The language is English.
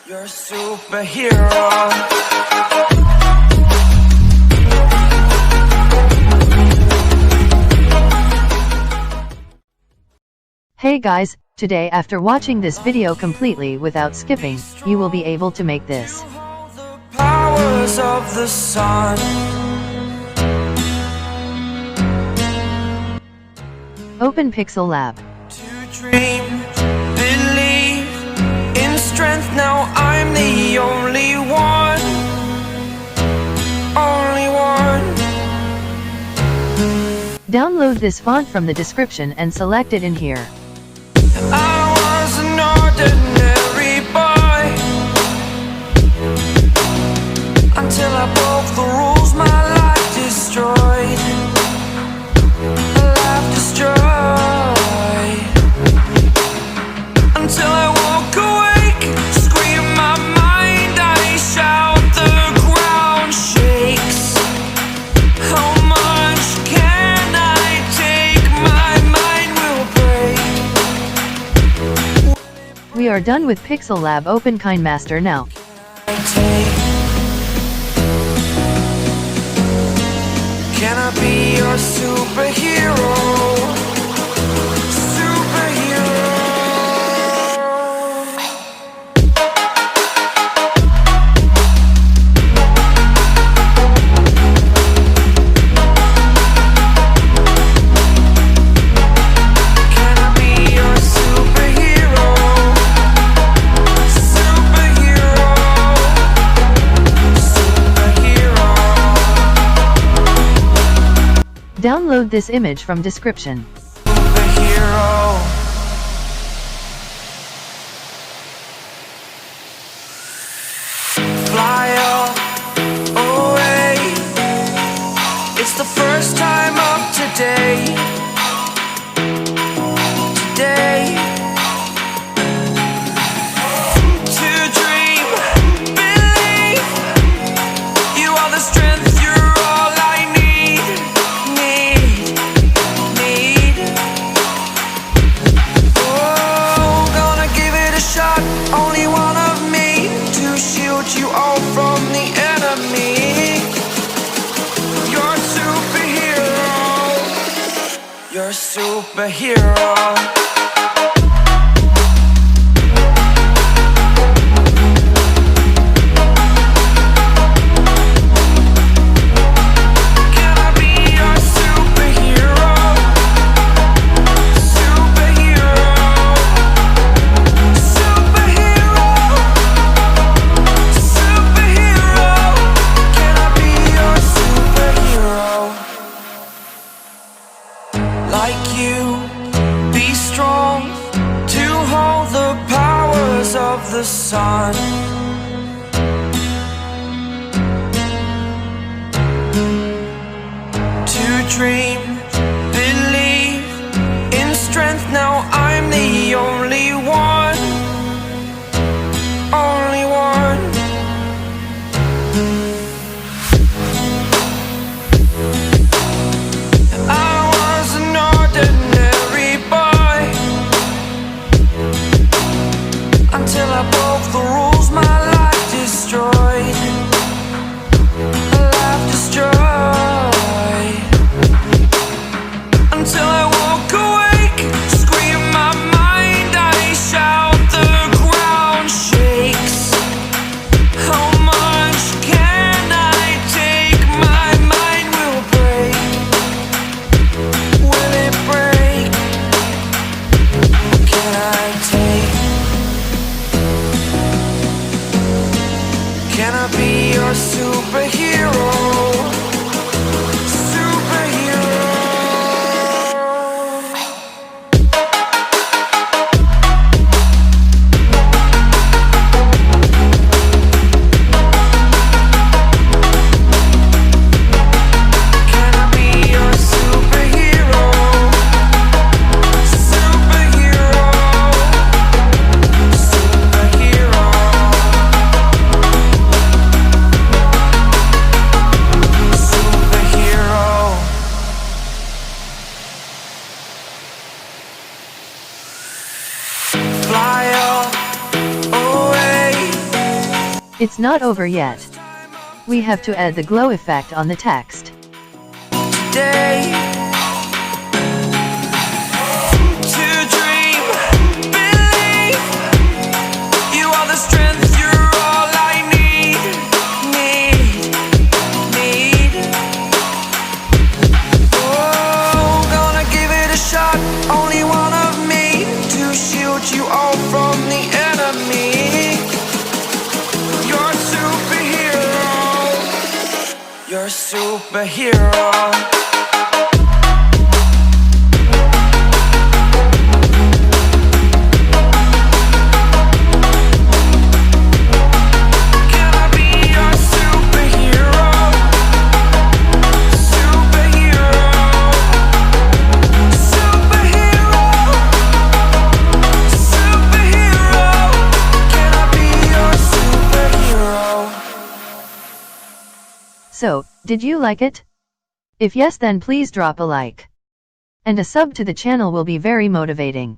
You're a superhero. Hey guys, today after watching this video completely without skipping, you will be able to make this. The powers of the sun. Open PIXELLAB. To dream, believe in strength. Now I'm the only one. Only one. Download this font from the description and select it in here. I was an ordinary boy until I broke the rules, my life destroyed. Life destroyed. Until I walk awake, scream my mind, I shout, the ground shakes. How much can I take? My mind will break. We are done with PIXELLAB. Open KINEMASTER now. Can I be your superhero? Superhero. Can I be your superhero? Superhero. Superhero. Download this image from description. Superhero. Fly away. It's the first time of today. Today. To dream, believe. You are the strength, you're all I need. Oh, gonna give it a shot. Only one of me to shield you all from the enemy. You're a superhero. You're a superhero. Can I be your superhero? Superhero. Superhero. Superhero. Can I be your superhero? Like you, be strong to hold the powers of the sun. To dream, believe in strength. Now I'm the only one. Only one. I was an ordinary boy until I broke the rules, my life destroyed. Life destroyed. Until I walk awake, scream my mind, I shout, the ground shakes. How much can I take? My mind will break. Will it break? Can I take? Can I be your superhero? Superhero. Can I be your superhero? Superhero. Superhero. It's not over yet. We have to add the glow effect on the text. Day to dream, believe you are the strength, you're all I need. Oh, gonna give it a shot, only one of me to shield you all from the enemy. You're a superhero. You're a superhero. So, did you like it? If yes, then please drop a like. And a sub to the channel will be very motivating.